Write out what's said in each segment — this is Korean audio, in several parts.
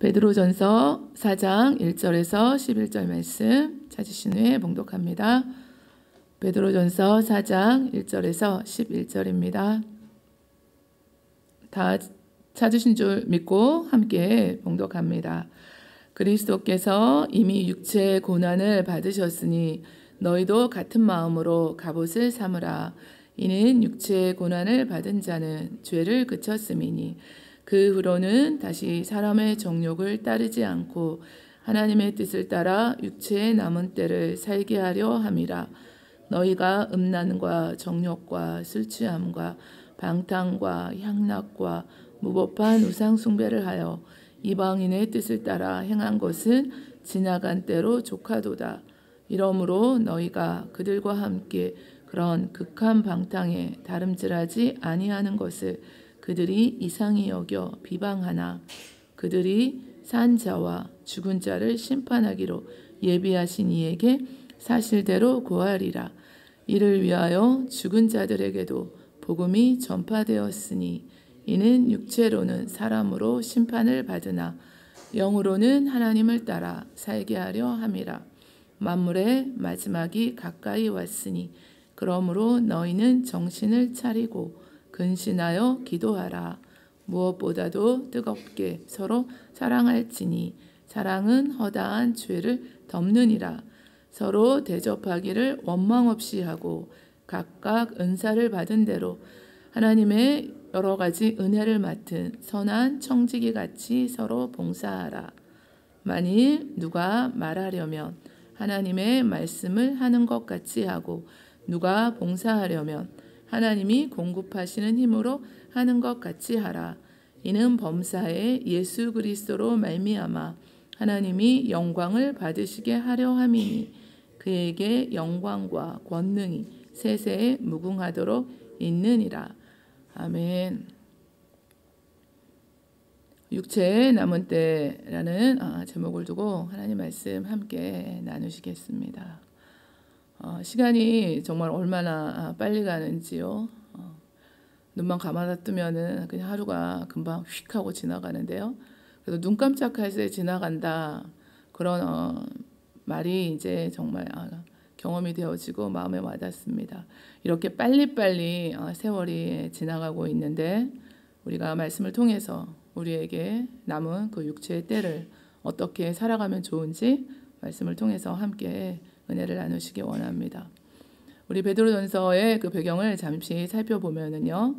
베드로전서 4장 1절에서 11절 말씀 찾으신 후에 봉독합니다. 베드로전서 4장 1절에서 11절입니다. 다 찾으신 줄 믿고 함께 봉독합니다. 그리스도께서 이미 육체의 고난을 받으셨으니 너희도 같은 마음으로 갑옷을 삼으라. 이는 육체의 고난을 받은 자는 죄를 그쳤음이니 그 후로는 다시 사람의 정욕을 따르지 않고 하나님의 뜻을 따라 육체의 남은 때를 살게 하려 함이라. 너희가 음란과 정욕과 술 취함과 방탕과 향락과 무법한 우상 숭배를 하여 이방인의 뜻을 따라 행한 것은 지나간 때로 족하도다. 이러므로 너희가 그들과 함께 그런 극한 방탕에 다름질하지 아니하는 것을 그들이 이상히 여겨 비방하나 그들이 산 자와 죽은 자를 심판하기로 예비하신 이에게 사실대로 고하리라. 이를 위하여 죽은 자들에게도 복음이 전파되었으니 이는 육체로는 사람으로 심판을 받으나 영으로는 하나님을 따라 살게 하려 함이라. 만물의 마지막이 가까이 왔으니 그러므로 너희는 정신을 차리고 근신하여 기도하라. 무엇보다도 뜨겁게 서로 사랑할지니 사랑은 허다한 죄를 덮느니라. 서로 대접하기를 원망 없이 하고 각각 은사를 받은 대로 하나님의 여러 가지 은혜를 맡은 선한 청지기 같이 서로 봉사하라. 만일 누가 말하려면 하나님의 말씀을 하는 것 같이 하고 누가 봉사하려면 하나님이 공급하시는 힘으로 하는 것 같이 하라. 이는 범사에 예수 그리스도로 말미암아 하나님이 영광을 받으시게 하려 함이니 그에게 영광과 권능이 세세에 무궁하도록 있느니라. 아멘. 육체의 남은 때라는 제목을 두고 하나님 말씀 함께 나누시겠습니다. 시간이 정말 얼마나 빨리 가는지요. 눈만 감아 뜨면은 그냥 하루가 금방 휙 하고 지나가는데요. 그래서 눈 깜짝할 새 지나간다. 그런 말이 이제 정말 경험이 되어지고 마음에 와닿습니다. 이렇게 빨리빨리 세월이 지나가고 있는데 우리가 말씀을 통해서 우리에게 남은 그 육체의 때를 어떻게 살아가면 좋은지 말씀을 통해서 함께 은혜를 나누시기 원합니다. 우리 베드로전서의 그 배경을 잠시 살펴보면은요.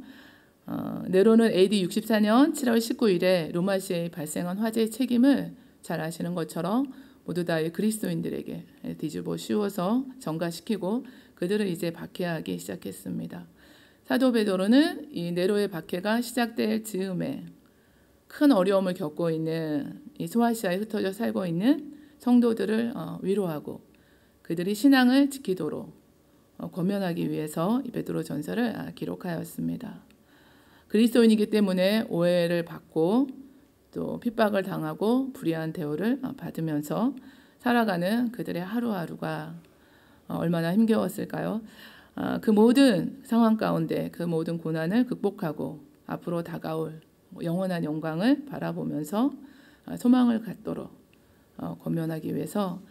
네로는 AD 64년 7월 19일에 로마시에 발생한 화재의 책임을 잘 아시는 것처럼 모두 다 그리스도인들에게 뒤집어 씌워서 전가시키고 그들을 이제 박해하기 시작했습니다. 사도 베드로는 이 네로의 박해가 시작될 즈음에 큰 어려움을 겪고 있는 이 소아시아에 흩어져 살고 있는 성도들을 위로하고 그들이 신앙을 지키도록 권면하기 위해서 이 베드로 전서를 기록하였습니다. 그리스도인이기 때문에 오해를 받고 또 핍박을 당하고 불의한 대우를 받으면서 살아가는 그들의 하루하루가 얼마나 힘겨웠을까요? 그 모든 상황 가운데 그 모든 고난을 극복하고 앞으로 다가올 영원한 영광을 바라보면서 소망을 갖도록 권면하기 위해서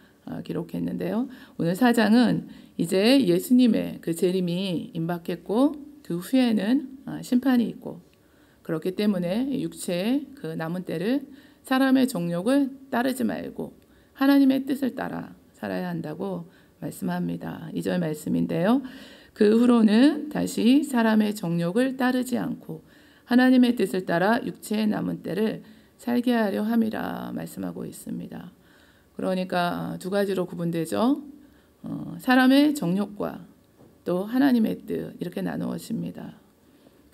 기록했는데요. 오늘 4장은 이제 예수님의 그 재림이 임박했고 그 후에는 심판이 있고 그렇기 때문에 육체의 그 남은 때를 사람의 정욕을 따르지 말고 하나님의 뜻을 따라 살아야 한다고 말씀합니다. 2절 말씀인데요. 그 후로는 다시 사람의 정욕을 따르지 않고 하나님의 뜻을 따라 육체의 남은 때를 살게 하려 함이라 말씀하고 있습니다. 그러니까 두 가지로 구분되죠. 사람의 정욕과 또 하나님의 뜻 이렇게 나누어집니다.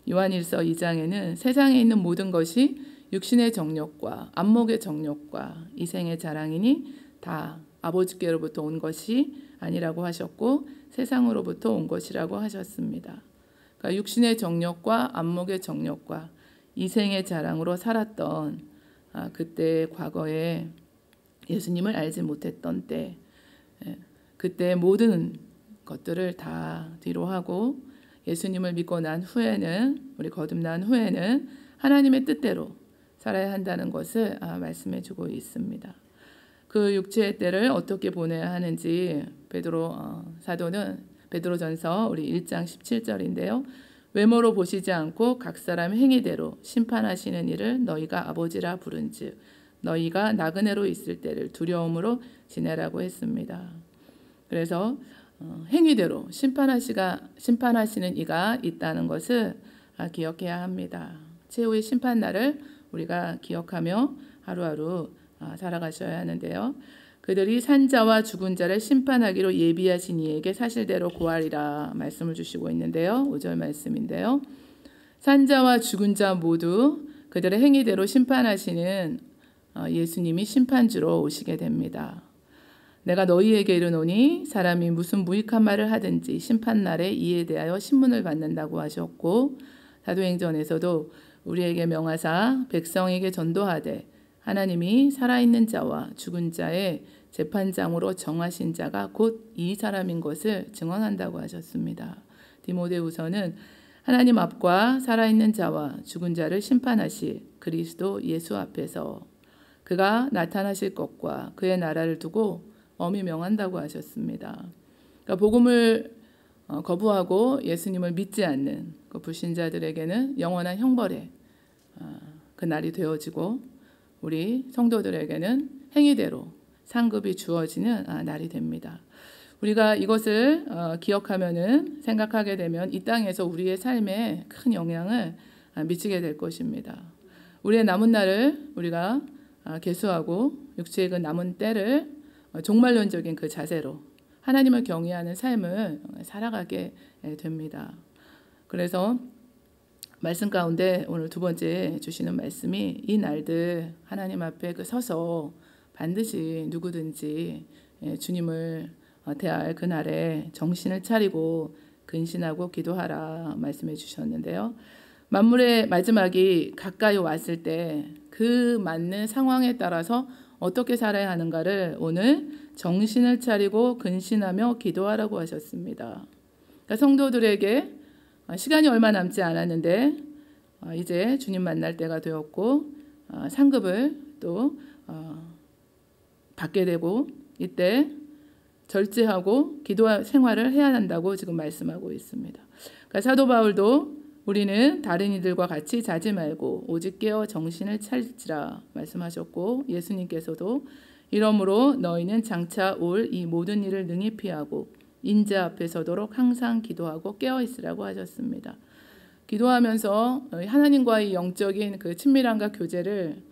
요한일서 2장에는 세상에 있는 모든 것이 육신의 정욕과 안목의 정욕과 이생의 자랑이니 다 아버지께로부터 온 것이 아니라고 하셨고 세상으로부터 온 것이라고 하셨습니다. 그러니까 육신의 정욕과 안목의 정욕과 이생의 자랑으로 살았던 그때 과거에 예수님을 알지 못했던 때 그때 모든 것들을 다 뒤로 하고 예수님을 믿고 난 후에는 우리 거듭난 후에는 하나님의 뜻대로 살아야 한다는 것을 말씀해 주고 있습니다. 그 육체의 때를 어떻게 보내야 하는지 사도는 베드로전서 우리 1장 17절인데요. 외모로 보시지 않고 각 사람 행위대로 심판하시는 이를 너희가 아버지라 부른즉 너희가 나그네로 있을 때를 두려움으로 지내라고 했습니다. 그래서 행위대로 심판하시는 이가 있다는 것을 기억해야 합니다. 최후의 심판날을 우리가 기억하며 하루하루 살아가셔야 하는데요. 그들이 산자와 죽은 자를 심판하기로 예비하신 이에게 사실대로 고하리라 말씀을 주시고 있는데요. 5절 말씀인데요. 산자와 죽은 자 모두 그들의 행위대로 심판하시는 예수님이 심판주로 오시게 됩니다. 내가 너희에게 이르노니 사람이 무슨 무익한 말을 하든지 심판날에 이에 대하여 신문을 받는다고 하셨고 사도행전에서도 우리에게 명하사 백성에게 전도하되 하나님이 살아있는 자와 죽은 자의 재판장으로 정하신 자가 곧 이 사람인 것을 증언한다고 하셨습니다. 디모데후서는 하나님 앞과 살아있는 자와 죽은 자를 심판하실 그리스도 예수 앞에서 그가 나타나실 것과 그의 나라를 두고 엄히 명한다고 하셨습니다. 그러니까 복음을 거부하고 예수님을 믿지 않는 그 불신자들에게는 영원한 형벌의 그 날이 되어지고 우리 성도들에게는 행위대로 상급이 주어지는 날이 됩니다. 우리가 이것을 기억하면은 생각하게 되면 이 땅에서 우리의 삶에 큰 영향을 미치게 될 것입니다. 우리의 남은 날을 우리가 계수하고 육체의 그 남은 때를 종말론적인 그 자세로 하나님을 경외하는 삶을 살아가게 됩니다. 그래서 말씀 가운데 오늘 두 번째 주시는 말씀이 이 날들 하나님 앞에 서서 반드시 누구든지 주님을 대할 그날에 정신을 차리고 근신하고 기도하라 말씀해 주셨는데요. 만물의 마지막이 가까이 왔을 때 그 맞는 상황에 따라서 어떻게 살아야 하는가를 오늘 정신을 차리고 근신하며 기도하라고 하셨습니다. 그러니까 성도들에게 시간이 얼마 남지 않았는데 이제 주님 만날 때가 되었고 상급을 또 받게 되고 이때 절제하고 기도 생활을 해야 한다고 지금 말씀하고 있습니다. 그러니까 사도 바울도 우리는 다른 이들과 같이 자지 말고 오직 깨어 정신을 차리라 말씀하셨고 예수님께서도 이러므로 너희는 장차 올 이 모든 일을 능히 피하고 인자 앞에 서도록 항상 기도하고 깨어 있으라고 하셨습니다. 기도하면서 하나님과의 영적인 그 친밀함과 교제를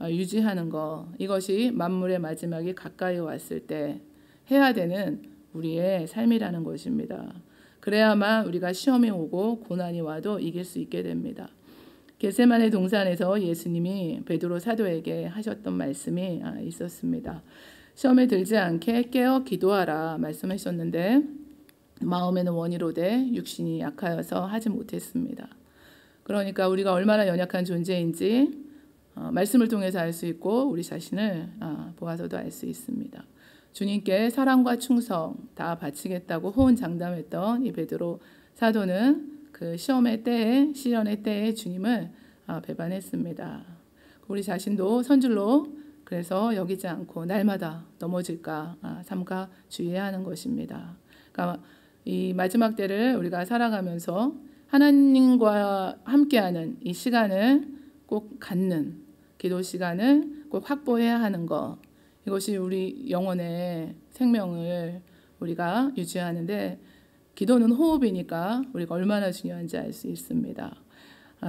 유지하는 것 이것이 만물의 마지막이 가까이 왔을 때 해야 되는 우리의 삶이라는 것입니다. 그래야만 우리가 시험이 오고 고난이 와도 이길 수 있게 됩니다. 겟세마네 동산에서 예수님이 베드로 사도에게 하셨던 말씀이 있었습니다. 시험에 들지 않게 깨어 기도하라 말씀하셨는데 마음에는 원이로되 육신이 약하여서 하지 못했습니다. 그러니까 우리가 얼마나 연약한 존재인지 말씀을 통해서 알 수 있고 우리 자신을 보아서도 알 수 있습니다. 주님께 사랑과 충성 다 바치겠다고 호언장담했던 이 베드로 사도는 그 시련의 때에 주님을 배반했습니다. 우리 자신도 선줄로 그래서 여기지 않고 날마다 넘어질까 삼가 주의해야 하는 것입니다. 그러니까 이 마지막 때를 우리가 살아가면서 하나님과 함께하는 이 시간을 꼭 갖는 기도 시간을 꼭 확보해야 하는 것 이것이 우리 영혼의 생명을 우리가 유지하는데 기도는 호흡이니까 우리가 얼마나 중요한지 알 수 있습니다.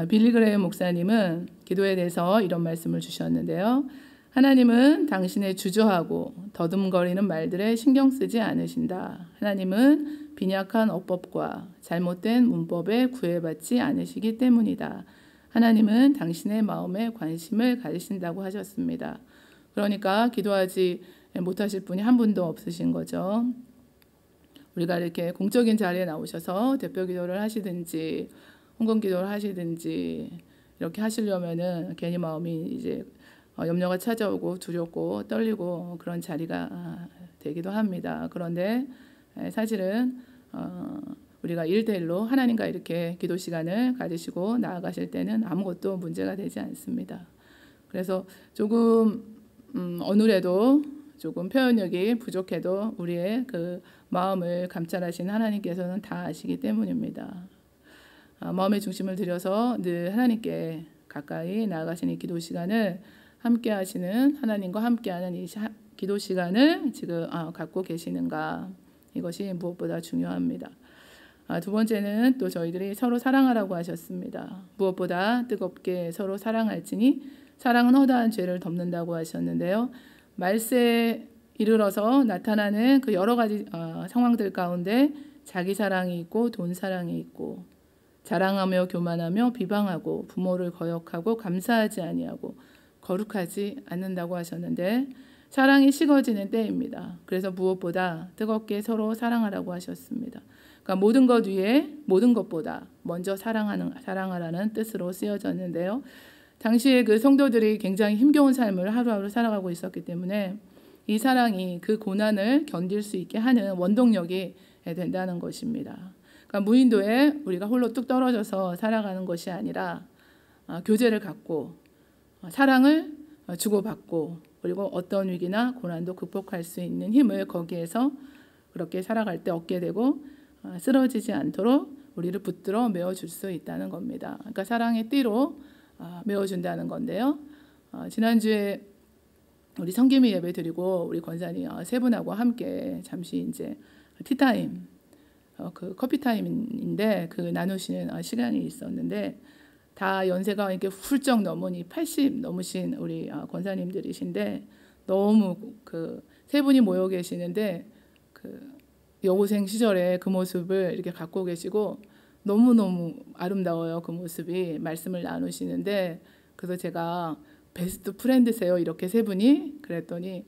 빌리 그레이엄 목사님은 기도에 대해서 이런 말씀을 주셨는데요. 하나님은 당신의 주저하고 더듬거리는 말들에 신경 쓰지 않으신다. 하나님은 빈약한 어법과 잘못된 문법에 구애받지 않으시기 때문이다. 하나님은 당신의 마음에 관심을 가지신다고 하셨습니다. 그러니까 기도하지 못하실 분이 한 분도 없으신 거죠. 우리가 이렇게 공적인 자리에 나오셔서 대표 기도를 하시든지 헌금 기도를 하시든지 이렇게 하시려면은 괜히 마음이 이제 염려가 찾아오고 두렵고 떨리고 그런 자리가 되기도 합니다. 그런데 사실은 우리가 1대1로 하나님과 이렇게 기도 시간을 가지시고 나아가실 때는 아무것도 문제가 되지 않습니다. 그래서 조금 어눌해도 조금 표현력이 부족해도 우리의 그 마음을 감찰하신 하나님께서는 다 아시기 때문입니다. 마음의 중심을 들여서 늘 하나님께 가까이 나아가시는 이 기도 시간을 함께 하시는 하나님과 함께하는 이 기도 시간을 지금 갖고 계시는가, 이것이 무엇보다 중요합니다. 두 번째는 또 저희들이 서로 사랑하라고 하셨습니다. 무엇보다 뜨겁게 서로 사랑할지니 사랑은 허다한 죄를 덮는다고 하셨는데요. 말세에 이르러서 나타나는 그 여러 가지 상황들 가운데 자기 사랑이 있고 돈 사랑이 있고, 자랑하며 교만하며 비방하고 부모를 거역하고 감사하지 아니하고 거룩하지 않는다고 하셨는데, 사랑이 식어지는 때입니다. 그래서 무엇보다 뜨겁게 서로 사랑하라고 하셨습니다. 그러니까 모든 것 위에 모든 것보다 먼저 사랑하라는 뜻으로 쓰여졌는데요. 당시에 그 성도들이 굉장히 힘겨운 삶을 하루하루 살아가고 있었기 때문에 이 사랑이 그 고난을 견딜 수 있게 하는 원동력이 된다는 것입니다. 그러니까 무인도에 우리가 홀로 뚝 떨어져서 살아가는 것이 아니라 교제를 갖고 사랑을 주고받고, 그리고 어떤 위기나 고난도 극복할 수 있는 힘을 거기에서 그렇게 살아갈 때 얻게 되고, 쓰러지지 않도록 우리를 붙들어 메워줄 수 있다는 겁니다. 그러니까 사랑의 띠로 메워준다는 건데요. 지난주에 우리 성김이 예배 드리고 우리 권사님 세 분하고 함께 잠시 이제 티타임, 그 커피 타임인데 그 나누시는 시간이 있었는데, 다 연세가 이렇게 훌쩍 넘으니 80 넘으신 우리 권사님들이신데, 너무 그 세 분이 모여 계시는데 그 여고생 시절에 그 모습을 이렇게 갖고 계시고 너무너무 아름다워요. 그 모습이 말씀을 나누시는데, 그래서 제가 베스트 프렌드세요 이렇게 세 분이 그랬더니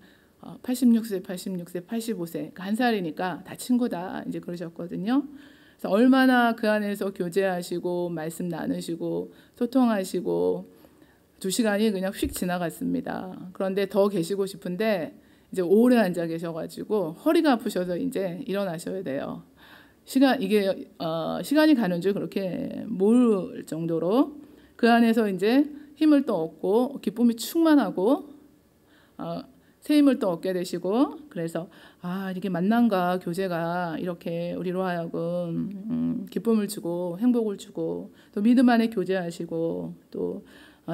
86세, 86세, 85세, 그러니까 한 살이니까 다 친구다 이제 그러셨거든요. 그래서 얼마나 그 안에서 교제하시고 말씀 나누시고 소통하시고 2시간이 그냥 휙 지나갔습니다. 그런데 더 계시고 싶은데 이제 오래 앉아 계셔가지고 허리가 아프셔서 이제 일어나셔야 돼요. 시간이 가는 줄 그렇게 모를 정도로 그 안에서 이제 힘을 또 얻고 기쁨이 충만하고 새 힘을 또 얻게 되시고, 그래서 이렇게 만남과 교제가 이렇게 우리로 하여금 기쁨을 주고 행복을 주고 또 믿음 안에 교제하시고 또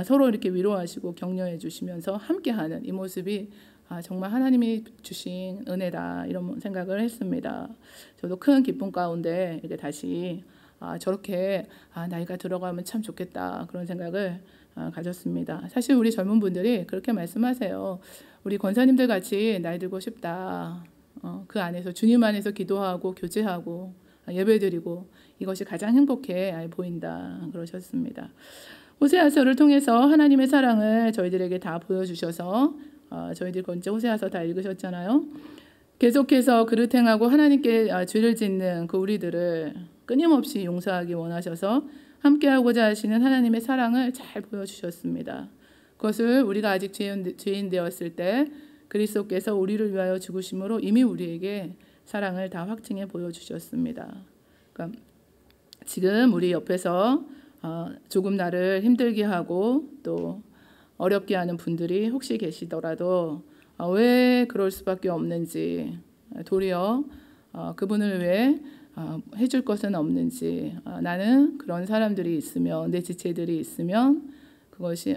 서로 이렇게 위로하시고 격려해 주시면서 함께하는 이 모습이 정말 하나님이 주신 은혜다, 이런 생각을 했습니다. 저도 큰 기쁨 가운데 이렇게 다시 저렇게 나이가 들어가면 참 좋겠다, 그런 생각을 가졌습니다. 사실 우리 젊은 분들이 그렇게 말씀하세요. 우리 권사님들 같이 나이 들고 싶다. 그 안에서 주님 안에서 기도하고 교제하고 예배드리고 이것이 가장 행복해 보인다, 그러셨습니다. 호세아서를 통해서 하나님의 사랑을 저희들에게 다 보여주셔서 저희들 먼저 호세아서 다 읽으셨잖아요. 계속해서 그릇 행하고 하나님께 죄를 짓는 그 우리들을 끊임없이 용서하기 원하셔서 함께하고자 하시는 하나님의 사랑을 잘 보여주셨습니다. 그것을 우리가 아직 죄인 되었을 때 그리스도께서 우리를 위하여 죽으심으로 이미 우리에게 사랑을 다 확증해 보여주셨습니다. 그러니까 지금 우리 옆에서 조금 나를 힘들게 하고 또 어렵게 하는 분들이 혹시 계시더라도 왜 그럴 수밖에 없는지, 도리어 그분을 위해 해줄 것은 없는지, 나는 그런 사람들이 있으면, 내 지체들이 있으면 그것이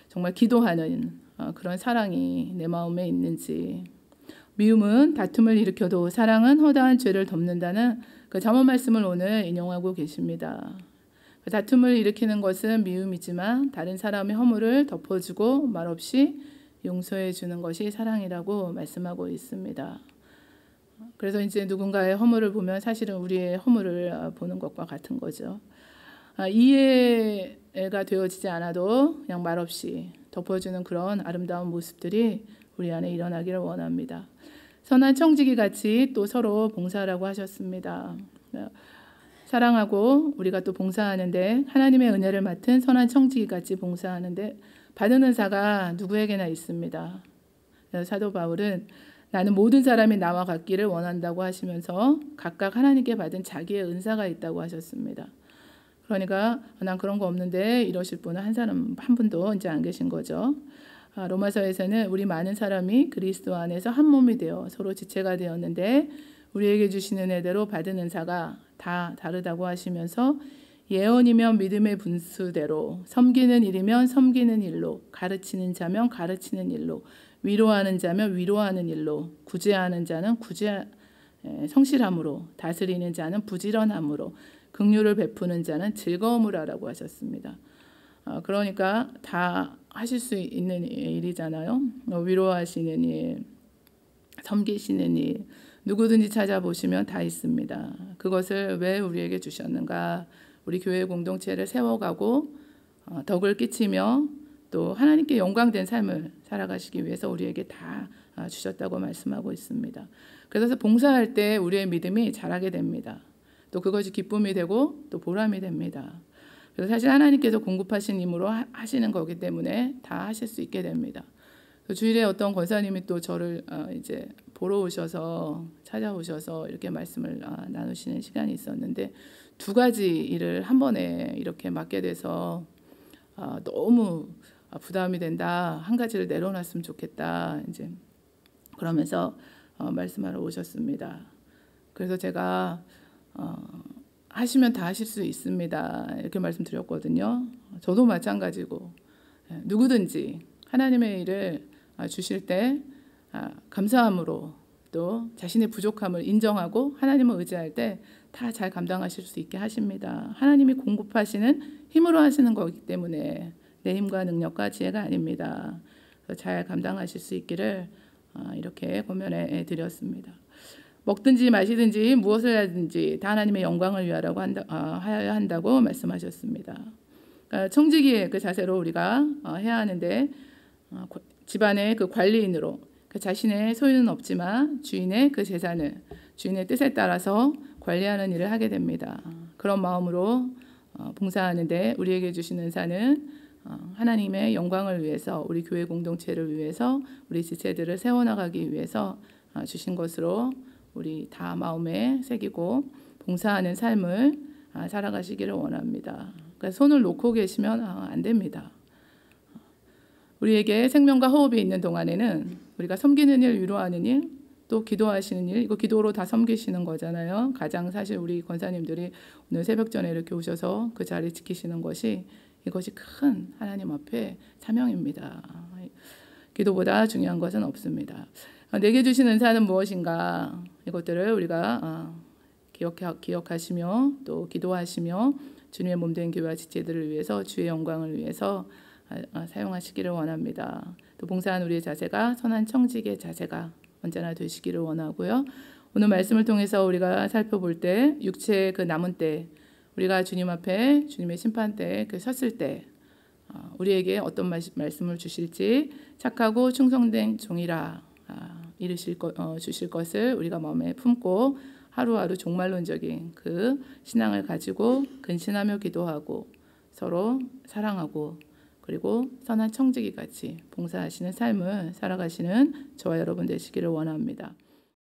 정말 기도하는 그런 사랑이 내 마음에 있는지. 미움은 다툼을 일으켜도 사랑은 허다한 죄를 덮는다는 그 잠언 말씀을 오늘 인용하고 계십니다. 다툼을 일으키는 것은 미움이지만 다른 사람의 허물을 덮어주고 말없이 용서해 주는 것이 사랑이라고 말씀하고 있습니다. 그래서 이제 누군가의 허물을 보면 사실은 우리의 허물을 보는 것과 같은 거죠. 이해가 되어지지 않아도 그냥 말없이 덮어주는 그런 아름다운 모습들이 우리 안에 일어나기를 원합니다. 선한 청지기 같이 또 서로 봉사하라고 하셨습니다. 사랑하고 우리가 또 봉사하는데 하나님의 은혜를 맡은 선한 청지기 같이 봉사하는데 받은 은사가 누구에게나 있습니다. 사도 바울은 나는 모든 사람이 나와 같기를 원한다고 하시면서 각각 하나님께 받은 자기의 은사가 있다고 하셨습니다. 그러니까 난 그런 거 없는데 이러실 분은 한 분도 이제 안 계신 거죠. 로마서에서는 우리 많은 사람이 그리스도 안에서 한 몸이 되어 서로 지체가 되었는데 우리에게 주신 은혜대로 받은 은사가 다 다르다고 하시면서 예언이면 믿음의 분수대로, 섬기는 일이면 섬기는 일로, 가르치는 자면 가르치는 일로, 위로하는 자면 위로하는 일로, 구제하는 자는 성실함으로, 다스리는 자는 부지런함으로, 긍휼을 베푸는 자는 즐거움으로 하라고 하셨습니다. 그러니까 다 하실 수 있는 일이잖아요. 위로하시는 일, 섬기시는 일, 누구든지 찾아보시면 다 있습니다. 그것을 왜 우리에게 주셨는가? 우리 교회 공동체를 세워가고 덕을 끼치며 또 하나님께 영광된 삶을 살아가시기 위해서 우리에게 다 주셨다고 말씀하고 있습니다. 그래서 봉사할 때 우리의 믿음이 자라게 됩니다. 또 그것이 기쁨이 되고 또 보람이 됩니다. 그래서 사실 하나님께서 공급하신 힘으로 하시는 거기 때문에 다 하실 수 있게 됩니다. 주일에 어떤 권사님이 또 저를 이제 보러 오셔서 찾아오셔서 이렇게 말씀을 나누시는 시간이 있었는데 두 가지 일을 한 번에 이렇게 맡게 돼서 너무 부담이 된다. 한 가지를 내려놨으면 좋겠다. 이제 그러면서 말씀하러 오셨습니다. 그래서 제가 하시면 다 하실 수 있습니다. 이렇게 말씀드렸거든요. 저도 마찬가지고 누구든지 하나님의 일을 주실 때 감사함으로 또 자신의 부족함을 인정하고 하나님을 의지할 때 다 잘 감당하실 수 있게 하십니다. 하나님이 공급하시는 힘으로 하시는 거기 때문에 내 힘과 능력과 지혜가 아닙니다. 잘 감당하실 수 있기를 이렇게 권면해 드렸습니다. 먹든지 마시든지 무엇을 하든지 다 하나님의 영광을 위하라고 하여야 한다고 말씀하셨습니다. 청지기의 그 자세로 우리가 해야 하는데 집안의 그 관리인으로 그 자신의 소유는 없지만 주인의 그 재산을 주인의 뜻에 따라서 관리하는 일을 하게 됩니다. 그런 마음으로 봉사하는데 우리에게 주신 은사는 하나님의 영광을 위해서 우리 교회 공동체를 위해서 우리 지체들을 세워나가기 위해서 주신 것으로 우리 다 마음에 새기고 봉사하는 삶을 살아가시기를 원합니다. 그러니까 손을 놓고 계시면 안 됩니다. 우리에게 생명과 호흡이 있는 동안에는 우리가 섬기는 일, 위로하는 일, 또 기도하시는 일, 이거 기도로 다 섬기시는 거잖아요. 가장 사실 우리 권사님들이 오늘 새벽 전에 이렇게 오셔서 그 자리 지키시는 것이 이것이 큰 하나님 앞에 사명입니다. 기도보다 중요한 것은 없습니다. 내게 주신 은사는 무엇인가? 이것들을 우리가 기억하시며 또 기도하시며 주님의 몸된 교회와 지체들을 위해서 주의 영광을 위해서 사용하시기를 원합니다. 또 봉사한 우리의 자세가 선한 청지기의 자세가 언제나 되시기를 원하고요. 오늘 말씀을 통해서 우리가 살펴볼 때 육체의 그 남은 때 우리가 주님 앞에 주님의 심판대에 섰을 때 우리에게 어떤 말씀을 주실지 착하고 충성된 종이라 주실 것을 우리가 마음에 품고 하루하루 종말론적인 그 신앙을 가지고 근신하며 기도하고 서로 사랑하고 그리고 선한 청지기같이 봉사하시는 삶을 살아가시는 저와 여러분 되시기를 원합니다.